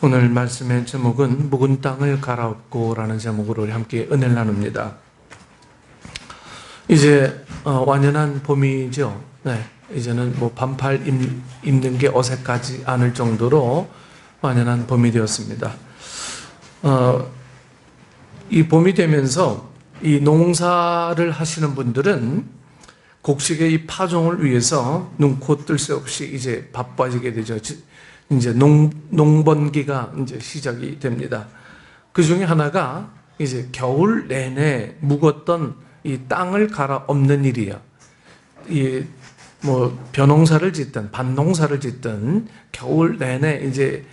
오늘 말씀의 제목은 묵은 땅을 갈아엎고 라는 제목으로 우리 함께 은혜를 나눕니다. 이제 완연한 봄이죠. 네, 이제는 뭐 반팔 입는 게 어색하지 않을 정도로 완연한 봄이 되었습니다. 이 봄이 되면서 이 농사를 하시는 분들은 곡식의 이 파종을 위해서 눈코 뜰 새 없이 이제 바빠지게 되죠. 이제 농번기가 이제 시작이 됩니다. 그 중에 하나가 이제 겨울 내내 묵었던 이 땅을 갈아엎는 일이야. 이 뭐 벼농사를 짓든 밭농사를 짓든 겨울 내내 이제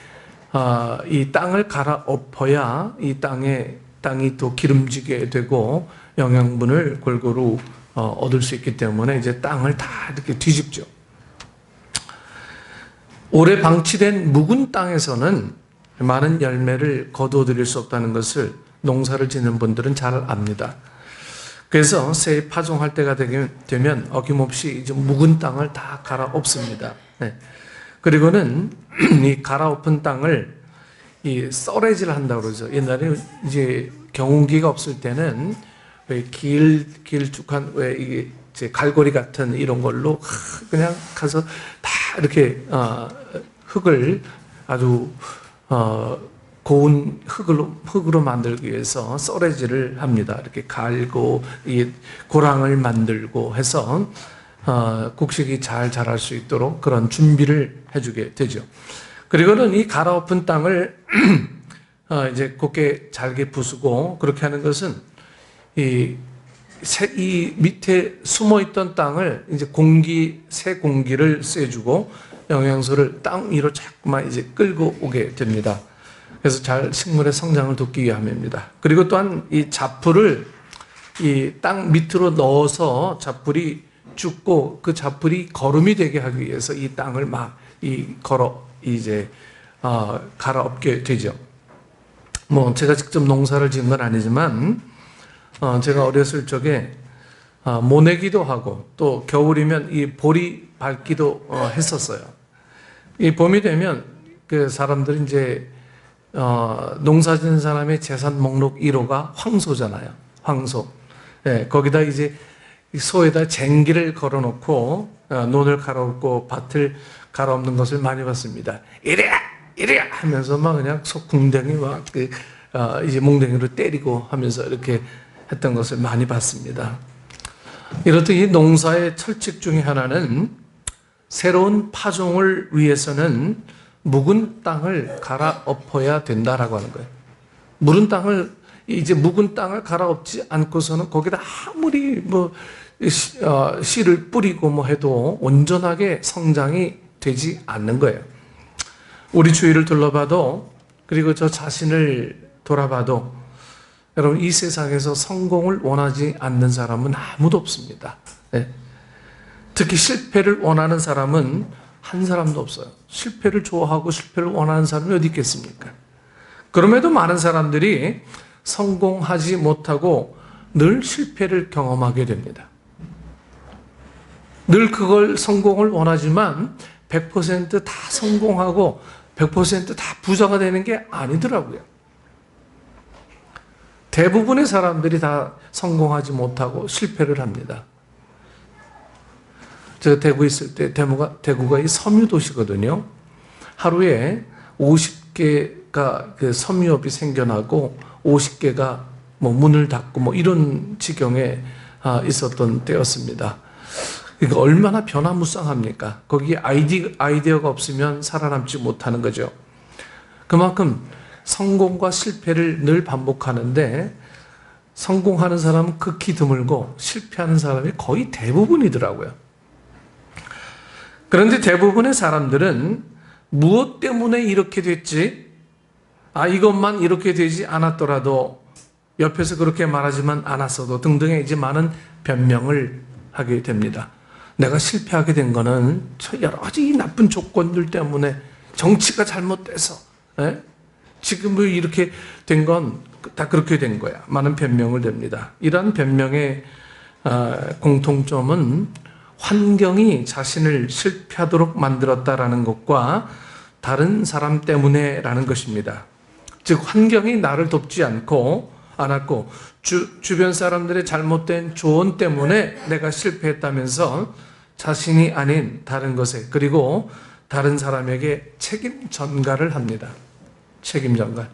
이 땅을 갈아엎어야 이 땅이 또 기름지게 되고 영양분을 골고루 얻을 수 있기 때문에 이제 땅을 다 이렇게 뒤집죠. 오래 방치된 묵은 땅에서는 많은 열매를 거두어들일 수 없다는 것을 농사를 짓는 분들은 잘 압니다. 그래서 새 파종할 때가 되면 어김없이 이제 묵은 땅을 다 갈아엎습니다. 네. 그리고는 이 갈아엎은 땅을 이 썰애질 한다고 그러죠. 옛날에 이제 경운기가 없을 때는 왜 길쭉한 왜 이게 이제 갈고리 같은 이런 걸로 그냥 가서 다 이렇게 흙을 아주 고운 흙으로 만들기 위해서 썰애질을 합니다. 이렇게 갈고 이 고랑을 만들고 해서 곡식이 잘 자랄 수 있도록 그런 준비를 해주게 되죠. 그리고는 이 갈아엎은 땅을 이제 곱게 잘게 부수고 그렇게 하는 것은 이 밑에 숨어있던 땅을 이제 새 공기를 쐬주고 영양소를 땅 위로 자꾸만 이제 끌고 오게 됩니다. 그래서 잘 식물의 성장을 돕기 위함입니다. 그리고 또한 이 잡풀을 이 땅 밑으로 넣어서 잡풀이 죽고 그 잡풀이 거름이 되게 하기 위해서 이 땅을 갈아엎게 되죠. 뭐 제가 직접 농사를 지은 건 아니지만 제가 어렸을 적에 모내기도 하고 또 겨울이면 이 보리 밟기도 했었어요. 이 봄이 되면 그 사람들이 이제 농사 짓는 사람의 재산 목록 1호가 황소잖아요. 황소. 네, 거기다 이제 소에다 쟁기를 걸어놓고 논을 갈아엎고 밭을 갈아엎는 것을 많이 봤습니다. 이래 하면서 막 그냥 소 궁뎅이 막 이제 몽둥이로 때리고 하면서 이렇게 했던 것을 많이 봤습니다. 이렇듯 이 농사의 철칙 중에 하나는 새로운 파종을 위해서는 묵은 땅을 갈아엎어야 된다라고 하는 거예요. 묵은 땅을 갈아엎지 않고서는 거기다 아무리 씨를 뿌리고 뭐 해도 온전하게 성장이 되지 않는 거예요. 우리 주위를 둘러봐도 그리고 저 자신을 돌아봐도 여러분 이 세상에서 성공을 원하지 않는 사람은 아무도 없습니다. 네. 특히 실패를 원하는 사람은 한 사람도 없어요. 실패를 좋아하고 실패를 원하는 사람이 어디 있겠습니까? 그럼에도 많은 사람들이 성공하지 못하고 늘 실패를 경험하게 됩니다. 늘 그걸 성공을 원하지만 100% 다 성공하고 100% 다 부자가 되는 게 아니더라고요. 대부분의 사람들이 다 성공하지 못하고 실패를 합니다. 제가 대구에 있을 때 대구가 이 섬유 도시거든요. 하루에 50개가 그 섬유업이 생겨나고 50개가 뭐 문을 닫고 뭐 이런 지경에 있었던 때였습니다. 그러니까 얼마나 변화무쌍합니까? 거기에 아이디어가 없으면 살아남지 못하는 거죠. 그만큼 성공과 실패를 늘 반복하는데 성공하는 사람은 극히 드물고 실패하는 사람이 거의 대부분이더라고요. 그런데 대부분의 사람들은 무엇 때문에 이렇게 됐지? 이것만 이렇게 되지 않았더라도 옆에서 그렇게 말하지만 않았어도 등등의 이제 많은 변명을 하게 됩니다. 내가 실패하게 된 거는 여러 가지 나쁜 조건들 때문에 정치가 잘못돼서 지금 이렇게 된 건 다 그렇게 된 거야. 많은 변명을 됩니다. 이러한 변명의 공통점은 환경이 자신을 실패하도록 만들었다라는 것과 다른 사람 때문에라는 것입니다. 즉 환경이 나를 돕지 않았고 주변 사람들의 잘못된 조언 때문에 내가 실패했다면서 자신이 아닌 다른 것에 그리고 다른 사람에게 책임 전가를 합니다. 책임 전가.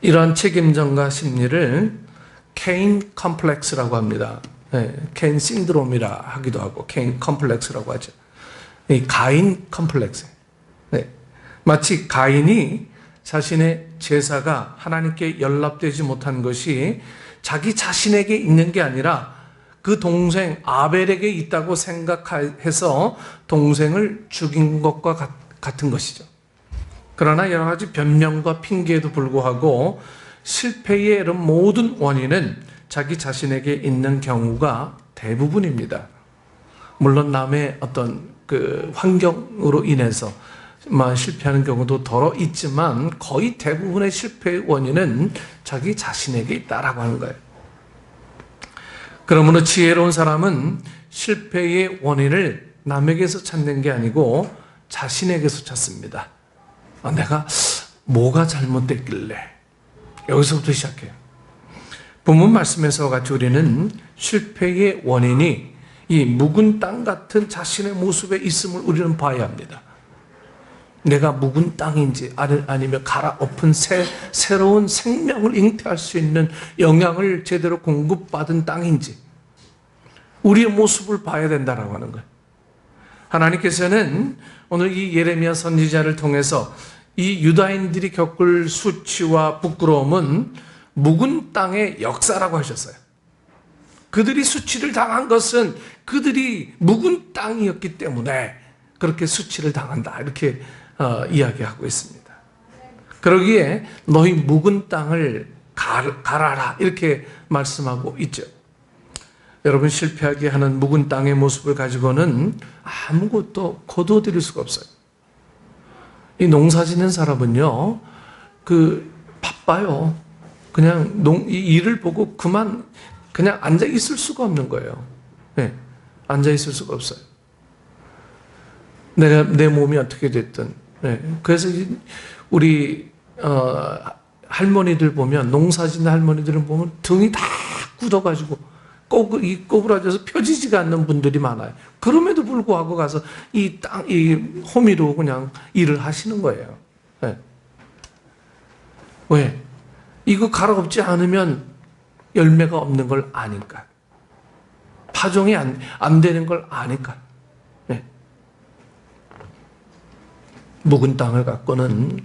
이러한 책임 전가 심리를 케인 컴플렉스라고 합니다. 네, 케인 신드롬이라 하기도 하고 케인 컴플렉스라고 하죠. 이 가인 컴플렉스. 네. 마치 가인이 자신의 제사가 하나님께 연락되지 못한 것이 자기 자신에게 있는 게 아니라 그 동생 아벨에게 있다고 생각해서 동생을 죽인 것과 같은 것이죠. 그러나 여러 가지 변명과 핑계에도 불구하고 실패의 이런 모든 원인은 자기 자신에게 있는 경우가 대부분입니다. 물론 남의 어떤 그 환경으로 인해서 실패하는 경우도 덜어 있지만 거의 대부분의 실패의 원인은 자기 자신에게 있다라고 하는 거예요. 그러므로 지혜로운 사람은 실패의 원인을 남에게서 찾는 게 아니고 자신에게서 찾습니다. 내가 뭐가 잘못됐길래 여기서부터 시작해요. 본문 말씀에서 같이 우리는 실패의 원인이 이 묵은 땅 같은 자신의 모습에 있음을 우리는 봐야 합니다. 내가 묵은 땅인지 아니면 갈아엎은 새로운 생명을 잉태할 수 있는 영향을 제대로 공급받은 땅인지 우리의 모습을 봐야 된다라고 하는 거예요. 하나님께서는 오늘 이 예레미야 선지자를 통해서 이 유다인들이 겪을 수치와 부끄러움은 묵은 땅의 역사라고 하셨어요. 그들이 수치를 당한 것은 그들이 묵은 땅이었기 때문에 그렇게 수치를 당한다 이렇게 이야기하고 있습니다. 그러기에 너희 묵은 땅을 갈아라 이렇게 말씀하고 있죠. 여러분 실패하게 하는 묵은 땅의 모습을 가지고는 아무것도 거둬들일 수가 없어요. 이 농사 짓는 사람은요, 바빠요. 그냥 이 일을 보고 그냥 앉아 있을 수가 없는 거예요. 네, 앉아 있을 수가 없어요. 내 몸이 어떻게 됐든. 네, 그래서 우리 할머니들 보면 농사 짓는 할머니들은 보면 등이 다 굳어가지고 꼬부라져서 펴지지가 않는 분들이 많아요. 그럼에도 불구하고 가서 이 호미로 그냥 일을 하시는 거예요. 네. 왜? 이거 갈아엎지 않으면 열매가 없는 걸 아니까. 파종이 안 되는 걸 아니까. 네. 묵은 땅을 갖고는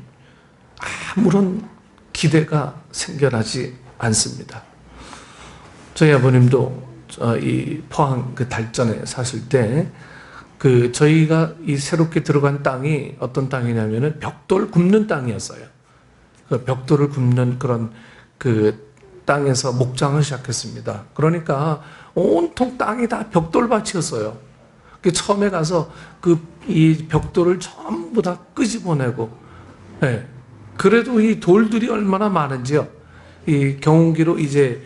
아무런 기대가 생겨나지 않습니다. 저희 아버님도 이 포항 그 달전에 사실 때 저희가 이 새롭게 들어간 땅이 어떤 땅이냐면은 벽돌 굽는 땅이었어요. 그 벽돌을 굽는 그런 땅에서 목장을 시작했습니다. 그러니까 온통 땅이 다 벽돌밭이었어요. 처음에 가서 이 벽돌을 전부 다 끄집어내고, 네. 그래도 이 돌들이 얼마나 많은지요. 이 경운기로 이제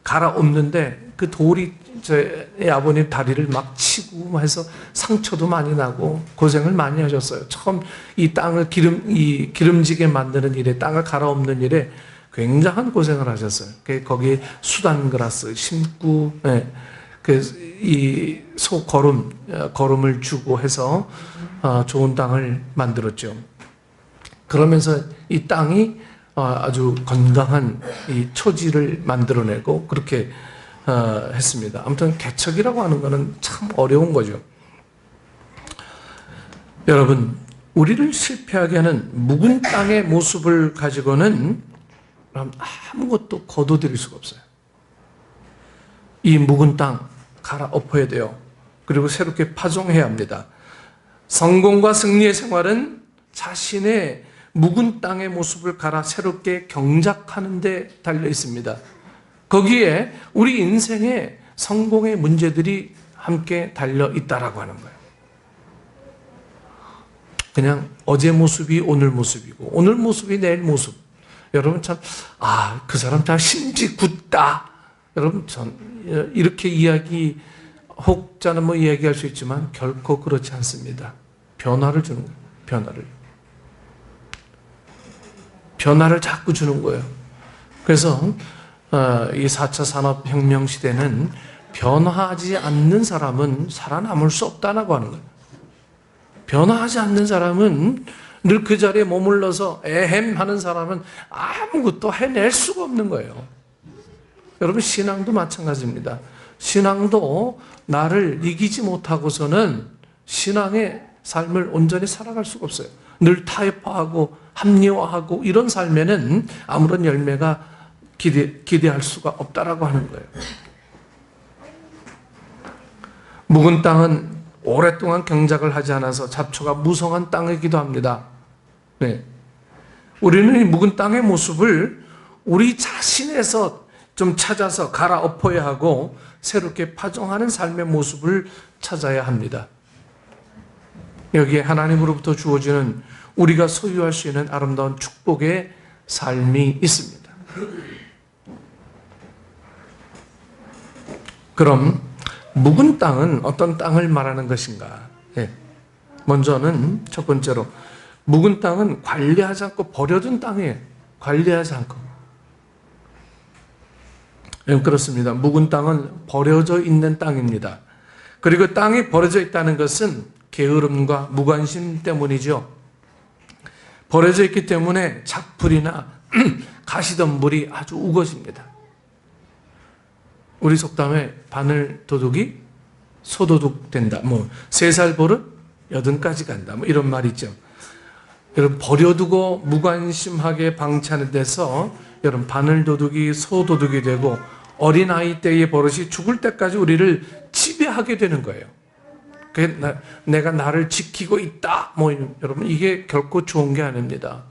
갈아엎는데 그 돌이 저희 아버님 다리를 막 치고 해서 상처도 많이 나고 고생을 많이 하셨어요. 처음 이 땅을 기름지게 만드는 일에 땅을 갈아엎는 일에 굉장한 고생을 하셨어요. 거기에 수단그라스 심고, 네. 이 거름을 주고 해서 좋은 땅을 만들었죠. 그러면서 이 땅이 아주 건강한 이 초지를 만들어내고 그렇게 했습니다. 아무튼 개척이라고 하는 것은 참 어려운 거죠. 여러분, 우리를 실패하게 하는 묵은 땅의 모습을 가지고는 아무것도 거둬들일 수가 없어요. 이 묵은 땅 갈아엎어야 돼요. 그리고 새롭게 파종해야 합니다. 성공과 승리의 생활은 자신의 묵은 땅의 모습을 갈아 새롭게 경작하는 데 달려 있습니다. 거기에 우리 인생의 성공의 문제들이 함께 달려 있다라고 하는 거예요. 그냥 어제 모습이 오늘 모습이고 오늘 모습이 내일 모습. 여러분 참 그 사람 참 심지 굳다. 여러분 이렇게 혹자는 이야기할 수 있지만 결코 그렇지 않습니다. 변화를 주는 거예요. 변화를 자꾸 주는 거예요. 그래서 이 4차 산업혁명 시대는 변화하지 않는 사람은 살아남을 수 없다고 하는 거예요. 변화하지 않는 사람은 늘 그 자리에 머물러서 애헴하는 사람은 아무것도 해낼 수가 없는 거예요. 여러분, 신앙도 마찬가지입니다. 신앙도 나를 이기지 못하고서는 신앙의 삶을 온전히 살아갈 수가 없어요. 늘 타협하고 합리화하고 이런 삶에는 아무런 열매가 기대할 수가 없다라고 하는 거예요. 묵은 땅은 오랫동안 경작을 하지 않아서 잡초가 무성한 땅이기도 합니다. 네. 우리는 이 묵은 땅의 모습을 우리 자신에서 좀 찾아서 갈아엎어야 하고 새롭게 파종하는 삶의 모습을 찾아야 합니다. 여기에 하나님으로부터 주어지는 우리가 소유할 수 있는 아름다운 축복의 삶이 있습니다. 그럼 묵은 땅은 어떤 땅을 말하는 것인가? 네. 먼저는 첫 번째로 묵은 땅은 관리하지 않고 버려둔 땅이에요. 관리하지 않고. 네, 그렇습니다. 묵은 땅은 버려져 있는 땅입니다. 그리고 땅이 버려져 있다는 것은 게으름과 무관심 때문이죠. 버려져 있기 때문에 작풀이나 가시덤불이 아주 우거집니다. 우리 속담에 바늘 도둑이 소도둑 된다. 3살 버릇 80까지 간다. 이런 말이 있죠. 여러분, 버려두고 무관심하게 방치하는 데서 여러분 바늘 도둑이 소도둑이 되고 어린아이 때의 버릇이 죽을 때까지 우리를 지배하게 되는 거예요. 내가 나를 지키고 있다. 여러분, 이게 결코 좋은 게 아닙니다.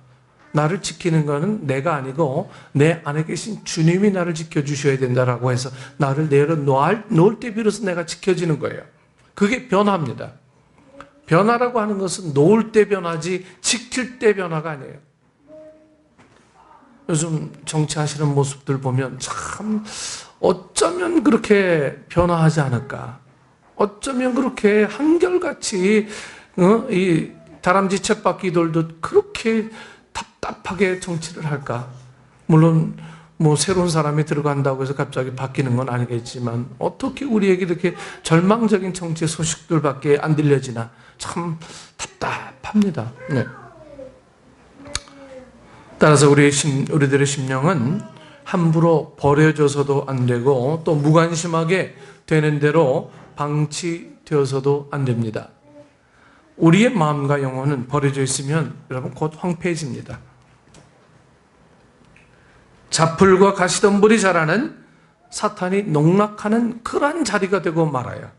나를 지키는 것은 내가 아니고 내 안에 계신 주님이 나를 지켜주셔야 된다라고 해서 나를 내려놓을 때 비로소 내가 지켜지는 거예요. 그게 변화입니다. 변화라고 하는 것은 놓을 때 변화지 지킬 때 변화가 아니에요. 요즘 정치하시는 모습들 보면 참 어쩌면 그렇게 변화하지 않을까. 어쩌면 그렇게 한결같이 이 다람쥐 쳇바퀴 돌듯 그렇게 답답하게 정치를 할까? 물론 새로운 사람이 들어간다고 해서 갑자기 바뀌는 건 아니겠지만 어떻게 우리에게 이렇게 절망적인 정치의 소식들밖에 안 들려지나 참 답답합니다. 네. 따라서 우리들의 심령은 함부로 버려져서도 안 되고 또 무관심하게 되는 대로 방치되어서도 안 됩니다. 우리의 마음과 영혼은 버려져 있으면 여러분 곧 황폐해집니다. 잡풀과 가시덤불이 자라는 사탄이 농락하는 그러한 자리가 되고 말아요.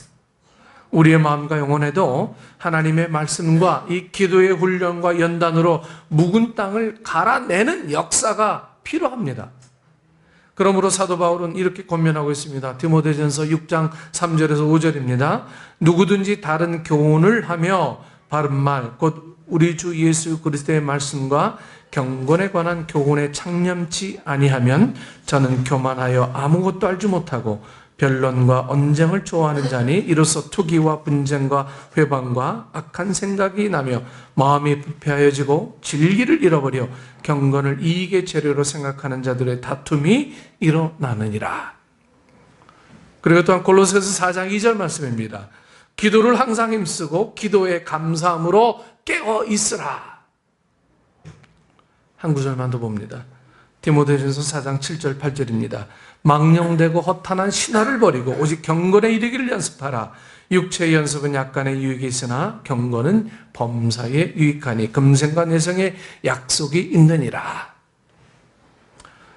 우리의 마음과 영혼에도 하나님의 말씀과 이 기도의 훈련과 연단으로 묵은 땅을 갈아내는 역사가 필요합니다. 그러므로 사도 바울은 이렇게 권면하고 있습니다. 디모데전서 6장 3절에서 5절입니다. 누구든지 다른 교훈을 하며 바른 말, 곧 우리 주 예수 그리스도의 말씀과 경건에 관한 교훈에 창념치 아니하면 저는 교만하여 아무것도 알지 못하고 변론과 언쟁을 좋아하는 자니 이로써 투기와 분쟁과 회방과 악한 생각이 나며 마음이 부패하여지고 진리를 잃어버려 경건을 이익의 재료로 생각하는 자들의 다툼이 일어나느니라. 그리고 또한 골로새서 4장 2절 말씀입니다. 기도를 항상 힘쓰고 기도에 감사함으로 깨어 있으라. 한 구절만 더 봅니다. 디모데전서 4장 7절 8절입니다. 망령되고 허탄한 신화를 버리고 오직 경건에 이르기를 연습하라. 육체의 연습은 약간의 유익이 있으나 경건은 범사에 유익하니 금생과 내생에 약속이 있느니라.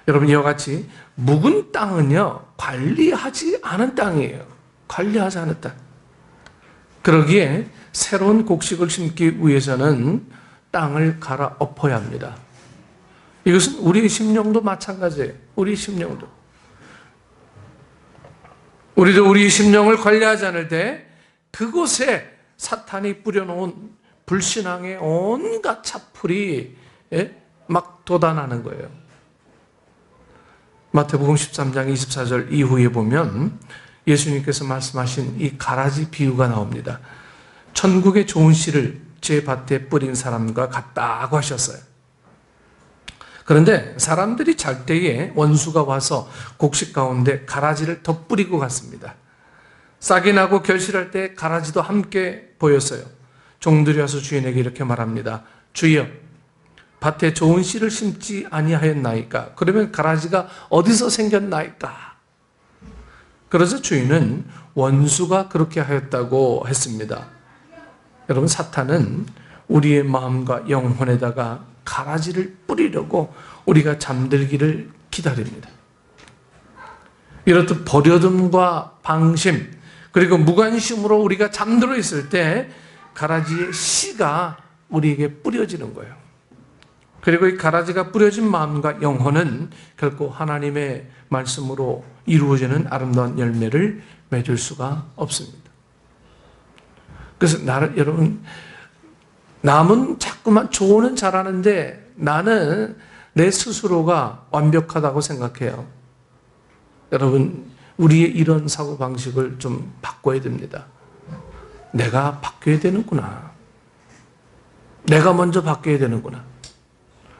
여러분, 이와 같이 묵은 땅은요 관리하지 않은 땅이에요. 관리하지 않은 땅. 그러기에 새로운 곡식을 심기 위해서는 땅을 갈아엎어야 합니다. 이것은 우리의 심령도 마찬가지예요. 우리 심령도. 우리도 우리 심령을 관리하지 않을 때 그곳에 사탄이 뿌려놓은 불신앙의 온갖 차풀이 막 돋아나는 거예요. 마태복음 13장 24절 이후에 보면 예수님께서 말씀하신 이 가라지 비유가 나옵니다. 천국의 좋은 씨를 제 밭에 뿌린 사람과 같다고 하셨어요. 그런데 사람들이 잘 때에 원수가 와서 곡식 가운데 가라지를 더 뿌리고 갔습니다. 싹이 나고 결실할 때 가라지도 함께 보였어요. 종들이 와서 주인에게 이렇게 말합니다. 주여, 밭에 좋은 씨를 심지 아니하였나이까? 그러면 가라지가 어디서 생겼나이까? 그래서 주인은 원수가 그렇게 하였다고 했습니다. 여러분, 사탄은 우리의 마음과 영혼에다가 가라지를 뿌리려고 우리가 잠들기를 기다립니다. 이렇듯 버려둠과 방심, 그리고 무관심으로 우리가 잠들어 있을 때 가라지의 씨가 우리에게 뿌려지는 거예요. 그리고 이 가라지가 뿌려진 마음과 영혼은 결코 하나님의 말씀으로 이루어지는 아름다운 열매를 맺을 수가 없습니다. 그래서 여러분, 남은 자꾸만 조언은 잘하는데 나는 내 스스로가 완벽하다고 생각해요. 여러분, 우리의 이런 사고방식을 좀 바꿔야 됩니다. 내가 바뀌어야 되는구나. 내가 먼저 바뀌어야 되는구나.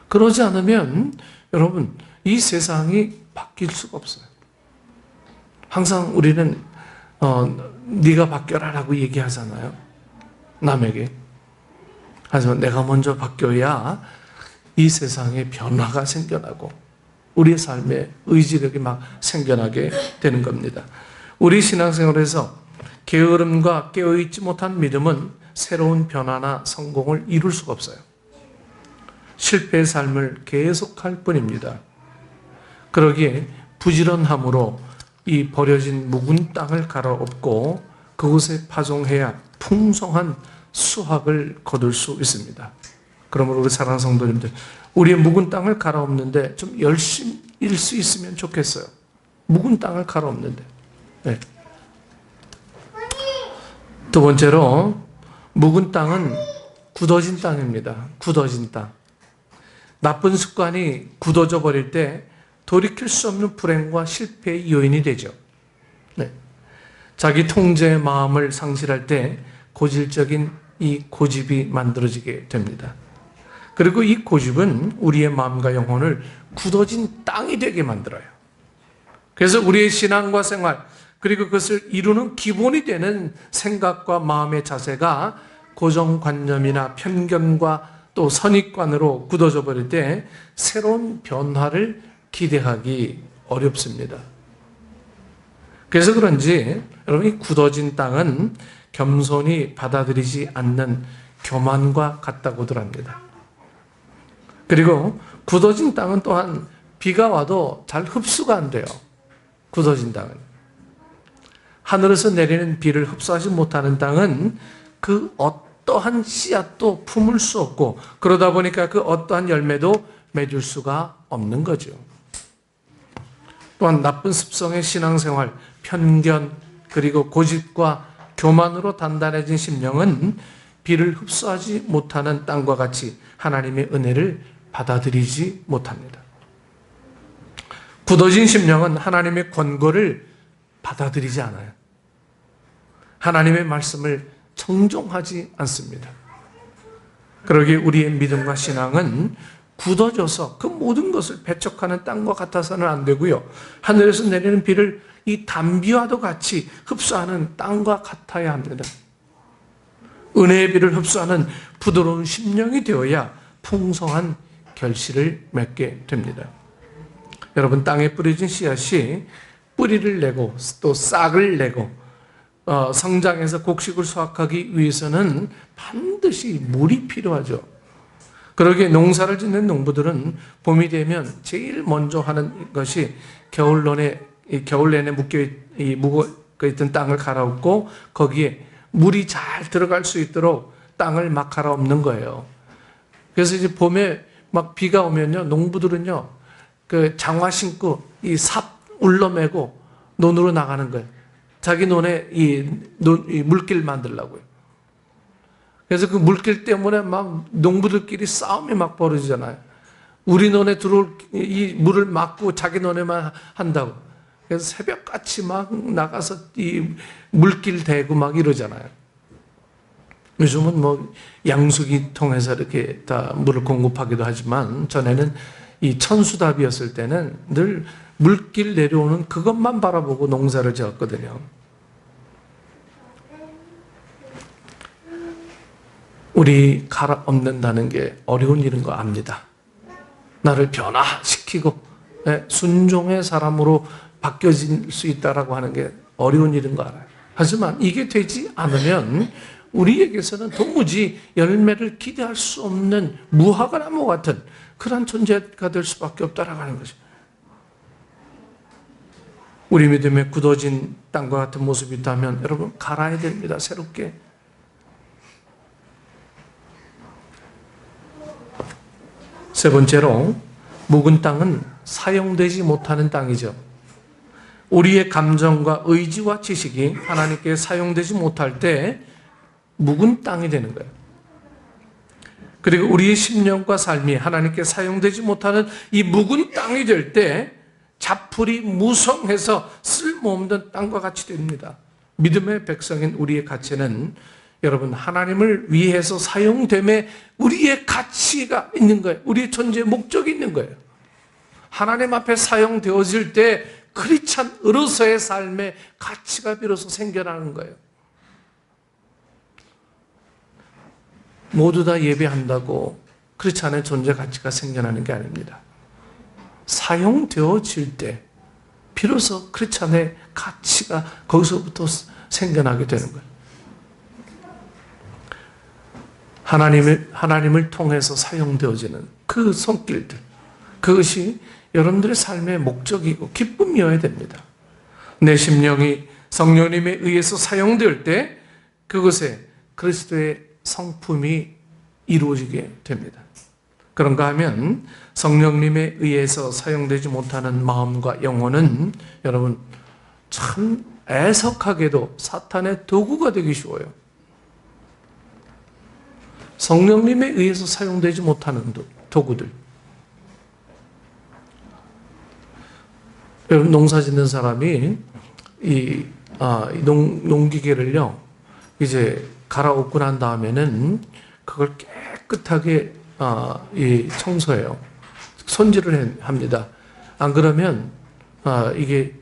그러지 않으면 여러분, 이 세상이 바뀔 수가 없어요. 항상 우리는 네가 바뀌어라라고 얘기하잖아요. 남에게. 하지만 내가 먼저 바뀌어야 이 세상에 변화가 생겨나고 우리의 삶에 의지력이 막 생겨나게 되는 겁니다. 우리 신앙생활에서 게으름과 깨어있지 못한 믿음은 새로운 변화나 성공을 이룰 수가 없어요. 실패의 삶을 계속할 뿐입니다. 그러기에 부지런함으로 이 버려진 묵은 땅을 갈아엎고 그곳에 파종해야 풍성한 수확을 거둘 수 있습니다. 그러므로 우리 사랑하는 성도님들, 우리의 묵은 땅을 갈아엎는데 좀 열심일 수 있으면 좋겠어요. 묵은 땅을 갈아엎는데. 네. 두 번째로, 묵은 땅은 굳어진 땅입니다. 굳어진 땅. 나쁜 습관이 굳어져 버릴 때 돌이킬 수 없는 불행과 실패의 요인이 되죠. 네. 자기 통제의 마음을 상실할 때 고질적인 이 고집이 만들어지게 됩니다. 그리고 이 고집은 우리의 마음과 영혼을 굳어진 땅이 되게 만들어요. 그래서 우리의 신앙과 생활, 그리고 그것을 이루는 기본이 되는 생각과 마음의 자세가 고정관념이나 편견과 또 선입관으로 굳어져 버릴 때 새로운 변화를 기대하기 어렵습니다. 그래서 그런지 여러분, 이 굳어진 땅은 겸손히 받아들이지 않는 교만과 같다고들 합니다. 그리고 굳어진 땅은 또한 비가 와도 잘 흡수가 안 돼요. 굳어진 땅은. 하늘에서 내리는 비를 흡수하지 못하는 땅은 그 어떠한 씨앗도 품을 수 없고, 그러다 보니까 그 어떠한 열매도 맺을 수가 없는 거죠. 또한 나쁜 습성의 신앙생활, 편견, 그리고 고집과 교만으로 단단해진 심령은 비를 흡수하지 못하는 땅과 같이 하나님의 은혜를 받아들이지 못합니다. 굳어진 심령은 하나님의 권고를 받아들이지 않아요. 하나님의 말씀을 청종하지 않습니다. 그러기에 우리의 믿음과 신앙은 굳어져서 그 모든 것을 배척하는 땅과 같아서는 안 되고요. 하늘에서 내리는 비를 이 단비와도 같이 흡수하는 땅과 같아야 합니다. 은혜의 비를 흡수하는 부드러운 심령이 되어야 풍성한 결실을 맺게 됩니다. 여러분, 땅에 뿌려진 씨앗이 뿌리를 내고 또 싹을 내고 성장해서 곡식을 수확하기 위해서는 반드시 물이 필요하죠. 그러기에 농사를 짓는 농부들은 봄이 되면 제일 먼저 하는 것이 겨울 내내 묵어있던 땅을 갈아엎고 거기에 물이 잘 들어갈 수 있도록 땅을 막 갈아엎는 거예요. 그래서 이제 봄에 막 비가 오면요, 농부들은요, 그 장화 신고 이 삽 울러매고 논으로 나가는 거예요. 자기 논에 이 물길 만들려고요. 그래서 그 물길 때문에 막 농부들끼리 싸움이 막 벌어지잖아요. 우리 논에 들어올 이 물을 막고 자기 논에만 한다고. 그래서 새벽같이 막 나가서 이 물길 대고 막 이러잖아요. 요즘은 뭐 양수기 통해서 이렇게 다 물을 공급하기도 하지만 전에는 이 천수답이었을 때는 늘 물길 내려오는 그것만 바라보고 농사를 지었거든요. 우리 갈아엎는다는 게 어려운 일인 거 압니다. 나를 변화시키고 순종의 사람으로 바뀌어질 수 있다라고 하는 게 어려운 일인 거 알아요. 하지만 이게 되지 않으면 우리에게서는 도무지 열매를 기대할 수 없는 무화과 나무 같은 그런 존재가 될 수밖에 없다라고 하는 거죠. 우리 믿음에 굳어진 땅과 같은 모습이 있다면 여러분 갈아야 됩니다. 새롭게. 세 번째로 묵은 땅은 사용되지 못하는 땅이죠. 우리의 감정과 의지와 지식이 하나님께 사용되지 못할 때 묵은 땅이 되는 거예요. 그리고 우리의 심령과 삶이 하나님께 사용되지 못하는 이 묵은 땅이 될 때 잡풀이 무성해서 쓸모없는 땅과 같이 됩니다. 믿음의 백성인 우리의 가치는 여러분 하나님을 위해서 사용됨에 우리의 가치가 있는 거예요. 우리의 존재의 목적이 있는 거예요. 하나님 앞에 사용되어질 때 크리스찬으로서의 삶의 가치가 비로소 생겨나는 거예요. 모두 다 예배한다고 크리스찬의 존재 가치가 생겨나는 게 아닙니다. 사용되어질 때 비로소 크리스찬의 가치가 거기서부터 생겨나게 되는 거예요. 하나님을 통해서 사용되어지는 그 손길들, 그것이 여러분들의 삶의 목적이고 기쁨이어야 됩니다. 내 심령이 성령님에 의해서 사용될 때 그것에 그리스도의 성품이 이루어지게 됩니다. 그런가 하면 성령님에 의해서 사용되지 못하는 마음과 영혼은 여러분 참 애석하게도 사탄의 도구가 되기 쉬워요. 성령님에 의해서 사용되지 못하는 도구들. 여러분 농사 짓는 사람이 이 농기계를요 이제 갈아엎고 난 다음에는 그걸 깨끗하게 청소해요. 손질을 합니다. 안 그러면 이게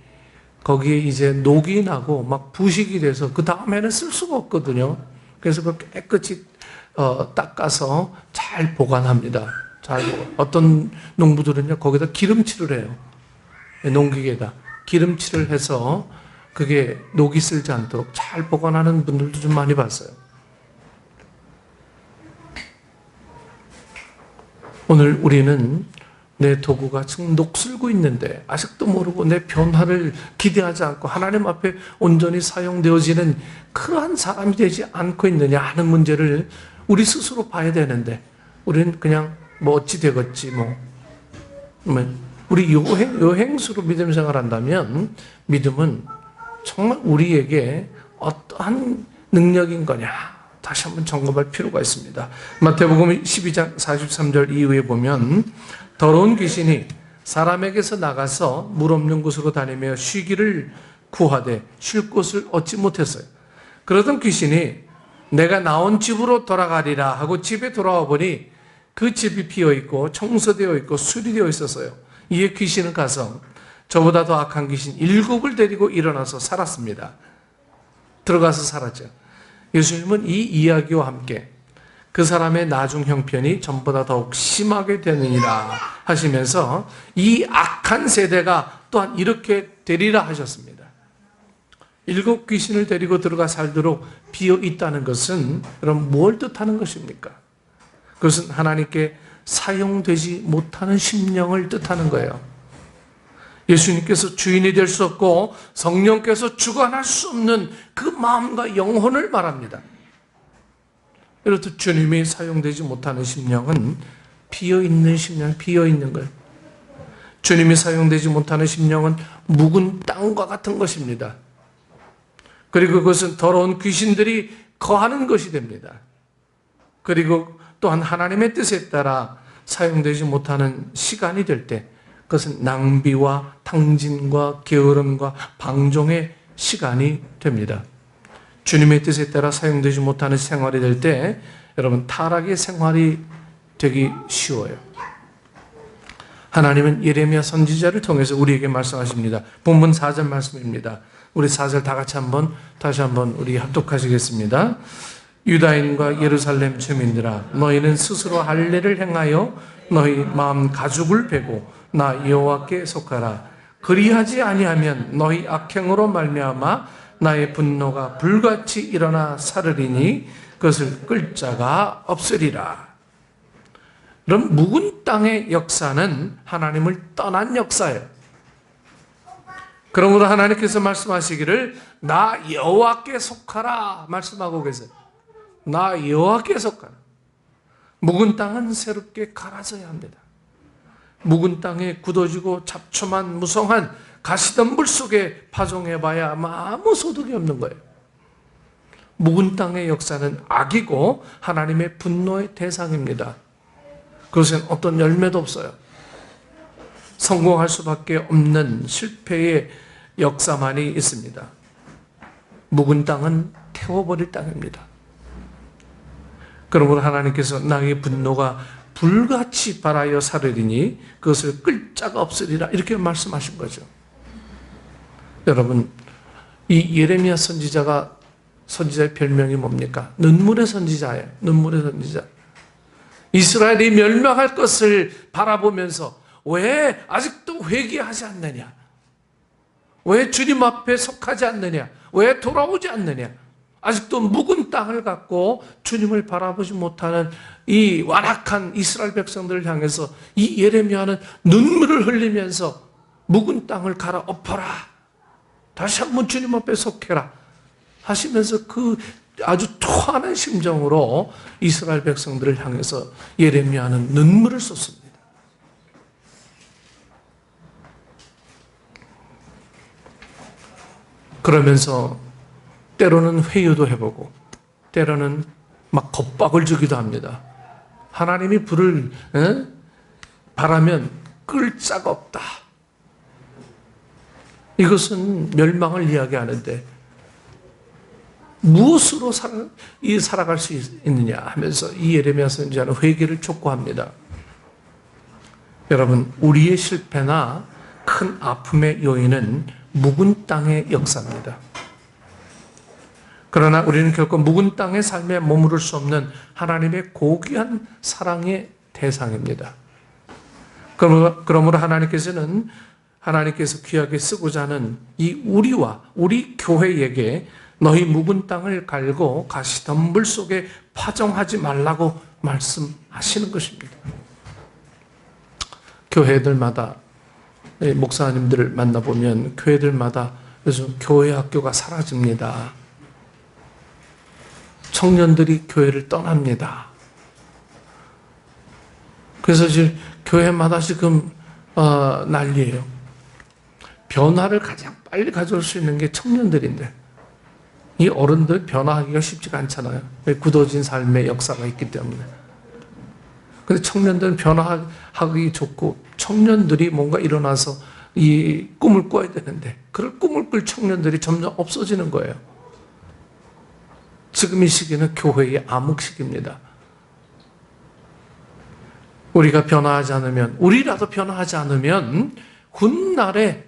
거기에 이제 녹이 나고 막 부식이 돼서 그 다음에는 쓸 수가 없거든요. 그래서 그걸 깨끗이 닦아서 잘 보관합니다. 어떤 농부들은요 거기다 기름칠을 해요. 농기계에다 기름칠을 해서 그게 녹이 쓸지 않도록 잘 보관하는 분들도 좀 많이 봤어요. 오늘 우리는 내 도구가 지금 녹슬고 있는데 아직도 모르고 내 변화를 기대하지 않고 하나님 앞에 온전히 사용되어지는 그러한 사람이 되지 않고 있느냐 하는 문제를 우리 스스로 봐야 되는데 우리는 그냥 뭐 어찌 되겠지 우리 요행수로 믿음 생활한다면 믿음은 정말 우리에게 어떠한 능력인 거냐 다시 한번 점검할 필요가 있습니다. 마태복음 12장 43절 이후에 보면 더러운 귀신이 사람에게서 나가서 물 없는 곳으로 다니며 쉬기를 구하되 쉴 곳을 얻지 못했어요. 그러던 귀신이 내가 나온 집으로 돌아가리라 하고 집에 돌아와 보니 그 집이 비어있고 청소되어 있고 수리되어 있었어요. 이에 귀신은 가서 저보다 더 악한 귀신 7을 데리고 일어나서 살았습니다. 들어가서 살았죠. 예수님은 이 이야기와 함께 그 사람의 나중 형편이 전보다 더욱 심하게 되느니라 하시면서 이 악한 세대가 또한 이렇게 되리라 하셨습니다. 7 귀신을 데리고 들어가 살도록 비어 있다는 것은 그럼 뭘 뜻하는 것입니까? 그것은 하나님께 사용되지 못하는 심령을 뜻하는 거예요. 예수님께서 주인이 될 수 없고 성령께서 주관할 수 없는 그 마음과 영혼을 말합니다. 이렇듯 주님이 사용되지 못하는 심령은 비어있는 심령, 비어있는 거예요. 주님이 사용되지 못하는 심령은 묵은 땅과 같은 것입니다. 그리고 그것은 더러운 귀신들이 거하는 것이 됩니다. 그리고 또한 하나님의 뜻에 따라 사용되지 못하는 시간이 될 때 그것은 낭비와 탕진과 게으름과 방종의 시간이 됩니다. 주님의 뜻에 따라 사용되지 못하는 생활이 될 때 여러분 타락의 생활이 되기 쉬워요. 하나님은 예레미야 선지자를 통해서 우리에게 말씀하십니다. 본문 4절 말씀입니다. 우리 4절 다 같이 다시 한번 우리 합독하시겠습니다. 유다인과 예루살렘 주민들아, 너희는 스스로 할례를 행하여 너희 마음 가죽을 베고 나 여호와께 속하라. 그리하지 아니하면 너희 악행으로 말미암아 나의 분노가 불같이 일어나 사르리니 그것을 끌 자가 없으리라. 그럼 묵은 땅의 역사는 하나님을 떠난 역사예요. 그러므로 하나님께서 말씀하시기를 나 여호와께 속하라 말씀하고 계세요. 나 여호와께 속하라. 묵은 땅은 새롭게 갈아져야 합니다. 묵은 땅에 굳어지고 잡초만 무성한 가시덤불 속에 파종해봐야 아무 소득이 없는 거예요. 묵은 땅의 역사는 악이고 하나님의 분노의 대상입니다. 그것은 어떤 열매도 없어요. 성공할 수밖에 없는 실패의 역사만이 있습니다. 묵은 땅은 태워버릴 땅입니다. 그러므로 하나님께서 나의 분노가 불같이 발하여 사르리니 그것을 끌 자가 없으리라 이렇게 말씀하신 거죠. 여러분, 이 예레미야 선지자의 별명이 뭡니까? 눈물의 선지자예요. 눈물의 선지자. 이스라엘이 멸망할 것을 바라보면서 왜 아직도 회개하지 않느냐? 왜 주님 앞에 속하지 않느냐? 왜 돌아오지 않느냐? 아직도 묵은 땅을 갖고 주님을 바라보지 못하는 이 완악한 이스라엘 백성들을 향해서 이 예레미야는 눈물을 흘리면서 묵은 땅을 갈아엎어라. 다시 한번 주님 앞에 속해라. 하시면서 그 아주 토하는 심정으로 이스라엘 백성들을 향해서 예레미야는 눈물을 쏟습니다. 그러면서 때로는 회유도 해보고 때로는 막 겁박을 주기도 합니다. 하나님이 불을 바라면 끌 자가 없다. 이것은 멸망을 이야기하는데 무엇으로 살아갈 수 있느냐 하면서 이 예레미야 선지자는 회개를 촉구합니다. 여러분, 우리의 실패나 큰 아픔의 요인은 묵은 땅의 역사입니다. 그러나 우리는 결코 묵은 땅의 삶에 머무를 수 없는 하나님의 고귀한 사랑의 대상입니다. 그러므로 하나님께서 귀하게 쓰고자 하는 이 우리와 우리 교회에게 너희 묵은 땅을 갈고 가시덤불 속에 파종하지 말라고 말씀하시는 것입니다. 교회들마다 목사님들을 만나보면 교회들마다 요즘 교회 학교가 사라집니다. 청년들이 교회를 떠납니다. 그래서 지금 교회마다 지금 난리예요. 변화를 가장 빨리 가져올 수 있는 게 청년들인데 이 어른들 변화하기가 쉽지가 않잖아요. 굳어진 삶의 역사가 있기 때문에. 근데 청년들은 변화하기 좋고 청년들이 뭔가 일어나서 이 꿈을 꿔야 되는데 그럴 꿈을 꿀 청년들이 점점 없어지는 거예요. 지금 이 시기는 교회의 암흑시기입니다. 우리라도 변화하지 않으면 훗날에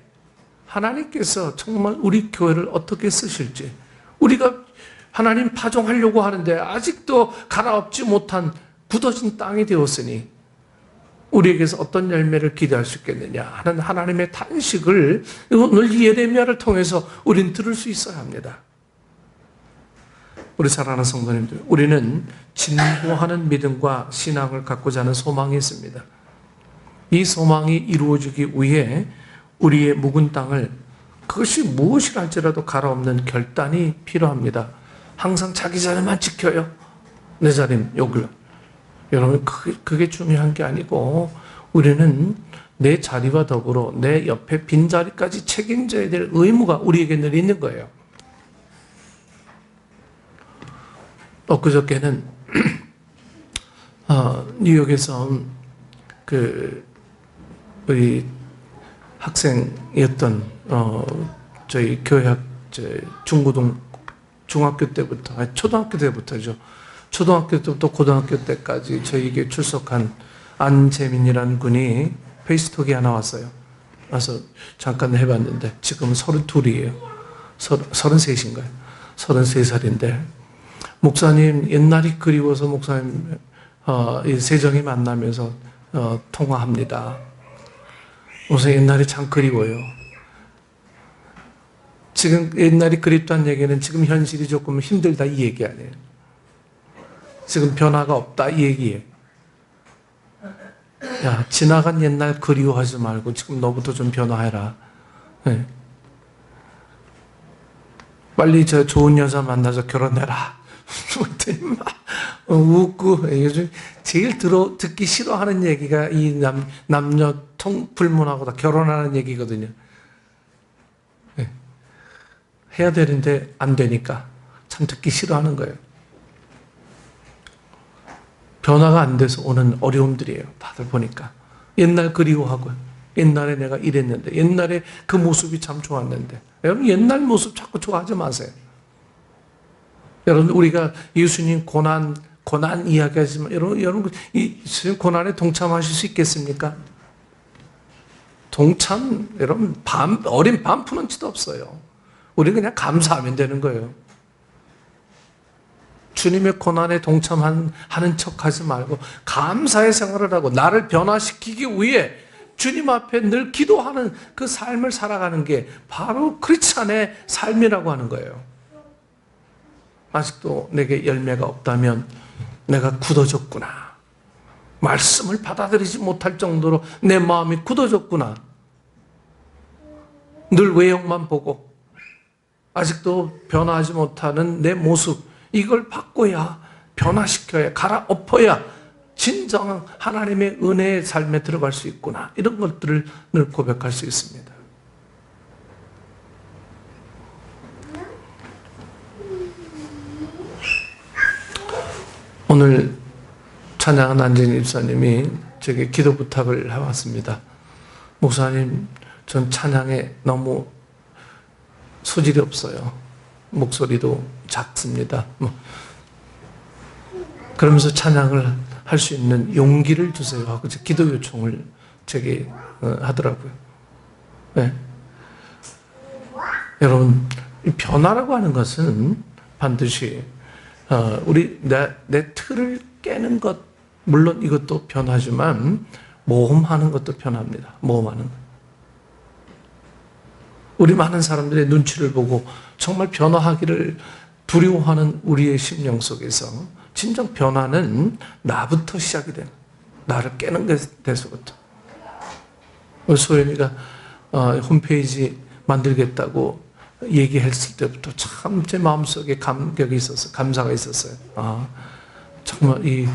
하나님께서 정말 우리 교회를 어떻게 쓰실지, 우리가 하나님 파종하려고 하는데 아직도 갈아엎지 못한 굳어진 땅이 되었으니 우리에게서 어떤 열매를 기대할 수 있겠느냐 하는 하나님의 탄식을 오늘 예레미야를 통해서 우리는 들을 수 있어야 합니다. 우리 사랑하는 성도님들, 우리는 진보하는 믿음과 신앙을 갖고자 하는 소망이 있습니다. 이 소망이 이루어지기 위해 우리의 묵은 땅을 그것이 무엇이라 할지라도 갈아엎는 결단이 필요합니다. 항상 자기 자리만 지켜요. 내 자리는 여기로. 여러분, 그게 중요한 게 아니고 우리는 내 자리와 더불어 내 옆에 빈자리까지 책임져야 될 의무가 우리에게 늘 있는 거예요. 엊그저께는 뉴욕에서 우리 학생이었던 저희 교회 중고등 중학교 때부터, 아니, 초등학교 때부터죠. 초등학교 때부터 고등학교 때까지 저에게 출석한 안재민이라는 분이 페이스톡에 하나 왔어요. 와서 잠깐 해봤는데 지금은 32이에요. 33인가요? 33살인데 목사님 옛날이 그리워서 목사님 이 세정이 만나면서 통화합니다. 목사님 옛날이 참 그리워요. 지금 옛날이 그립다는 얘기는 지금 현실이 조금 힘들다 이 얘기 아니에요. 지금 변화가 없다 이 얘기예요. 야, 지나간 옛날 그리워하지 말고 지금 너부터 좀 변화해라. 네. 빨리 저 좋은 여자 만나서 결혼해라. 그랬더니 막 웃고 요즘 제일 듣기 싫어하는 얘기가 이 남녀 불문하고 다 결혼하는 얘기거든요. 네. 해야 되는데 안 되니까 참 듣기 싫어하는 거예요. 변화가 안 돼서 오는 어려움들이에요. 다들 보니까. 옛날 그리워하고요. 옛날에 내가 이랬는데, 옛날에 그 모습이 참 좋았는데. 여러분, 옛날 모습 자꾸 좋아하지 마세요. 여러분, 우리가 예수님 고난 이야기하지만, 여러분, 이 고난에 동참하실 수 있겠습니까? 여러분, 어린 밤 푸는 짓도 없어요. 우리 그냥 감사하면 되는 거예요. 주님의 고난에 동참하는 척 하지 말고 감사의 생활을 하고 나를 변화시키기 위해 주님 앞에 늘 기도하는 그 삶을 살아가는 게 바로 크리스찬의 삶이라고 하는 거예요. 아직도 내게 열매가 없다면 내가 굳어졌구나. 말씀을 받아들이지 못할 정도로 내 마음이 굳어졌구나. 늘 외형만 보고 아직도 변화하지 못하는 내 모습, 이걸 바꿔야, 변화시켜야, 갈아엎어야 진정한 하나님의 은혜의 삶에 들어갈 수 있구나. 이런 것들을 늘 고백할 수 있습니다. 오늘 찬양한 안진희 집사님이 제게 기도 부탁을 해왔습니다. 목사님, 전 찬양에 너무 소질이 없어요. 목소리도 작습니다. 그러면서 찬양을 할 수 있는 용기를 주세요 하고 기도 요청을 제게 하더라고요. 네. 여러분, 이 변화라고 하는 것은 반드시 내 틀을 깨는 것, 물론 이것도 변하지만 모험하는 것도 변합니다. 모험하는 것. 우리 많은 사람들의 눈치를 보고 정말 변화하기를 두려워하는 우리의 심령 속에서 진정 변화는 나부터 시작이 돼요. 나를 깨는 데서부터. 소연이가 홈페이지 만들겠다고 얘기했을 때부터 참 제 마음속에 감격이 있었어요. 감사가 있었어요. 정말 이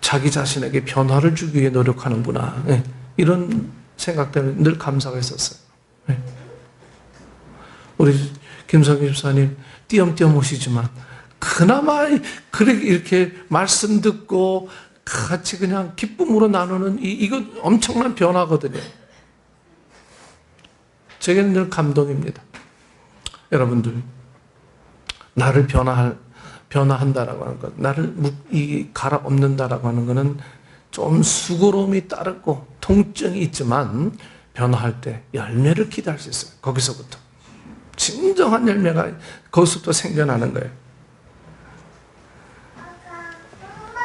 자기 자신에게 변화를 주기 위해 노력하는구나. 네. 이런 생각 때문에 늘 감사가 있었어요. 네. 우리 김성희 집사님 띄엄띄엄 오시지만 그나마 이렇게 말씀 듣고 같이 그냥 기쁨으로 나누는 이거 엄청난 변화거든요. 제게는 늘 감동입니다. 여러분들, 나를 변화한다라고 하는 것, 나를 갈아엎는다라고 하는 것은 좀 수고로움이 따르고 통증이 있지만 변화할 때 열매를 기대할 수 있어요. 거기서부터. 진정한 열매가 거기서부터 생겨나는 거예요.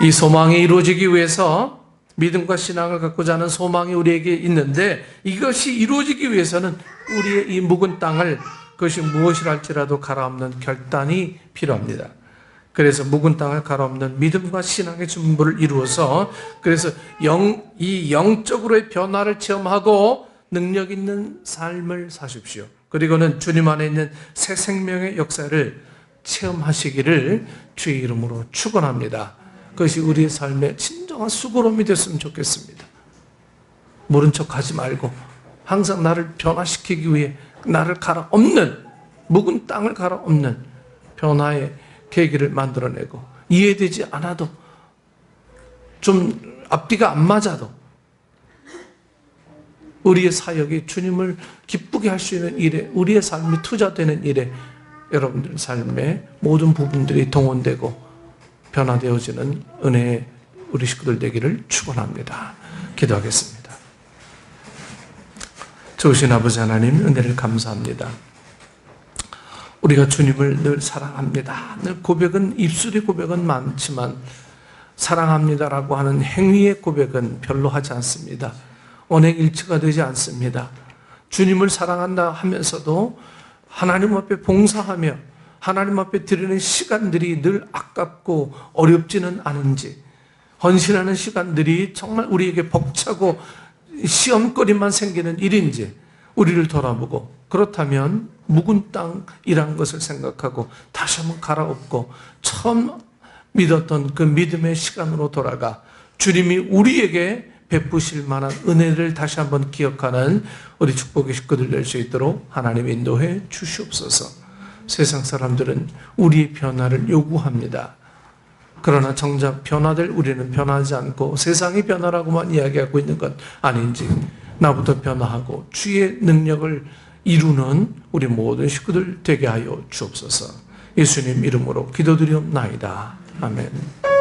이 소망이 이루어지기 위해서 믿음과 신앙을 갖고자 하는 소망이 우리에게 있는데 이것이 이루어지기 위해서는 우리의 이 묵은 땅을 그것이 무엇이라 할지라도 갈아엎는 결단이 필요합니다. 그래서 묵은 땅을 갈아엎는 믿음과 신앙의 준비를 이루어서 그래서 이 영적으로의 변화를 체험하고 능력 있는 삶을 사십시오. 그리고는 주님 안에 있는 새 생명의 역사를 체험하시기를 주의 이름으로 축원합니다. 그것이 우리의 삶의 진정한 수고로움이 됐으면 좋겠습니다. 모른 척 하지 말고 항상 나를 변화시키기 위해 나를 갈아엎는, 묵은 땅을 갈아엎는 변화의 계기를 만들어내고 이해되지 않아도 좀 앞뒤가 안 맞아도 우리의 사역이 주님을 기쁘게 할 수 있는 일에, 우리의 삶이 투자되는 일에 여러분들 삶의 모든 부분들이 동원되고 변화되어지는 은혜의 우리 식구들 되기를 축원합니다. 기도하겠습니다. 좋으신 아버지 하나님, 은혜를 감사합니다. 우리가 주님을 늘 사랑합니다. 늘 고백은, 입술의 고백은 많지만 사랑합니다라고 하는 행위의 고백은 별로 하지 않습니다. 언행일치가 되지 않습니다. 주님을 사랑한다 하면서도 하나님 앞에 봉사하며 하나님 앞에 드리는 시간들이 늘 아깝고 어렵지는 않은지, 헌신하는 시간들이 정말 우리에게 벅차고 시험거리만 생기는 일인지 우리를 돌아보고, 그렇다면 묵은 땅이란 것을 생각하고 다시 한번 갈아엎고 처음 믿었던 그 믿음의 시간으로 돌아가 주님이 우리에게 베푸실 만한 은혜를 다시 한번 기억하는 우리 축복의 식구들 될 수 있도록 하나님 인도해 주시옵소서. 세상 사람들은 우리의 변화를 요구합니다. 그러나 정작 변화될 우리는 변하지 않고 세상이 변화라고만 이야기하고 있는 것 아닌지, 나부터 변화하고 주의 능력을 이루는 우리 모든 식구들 되게 하여 주옵소서. 예수님 이름으로 기도드리옵나이다. 아멘.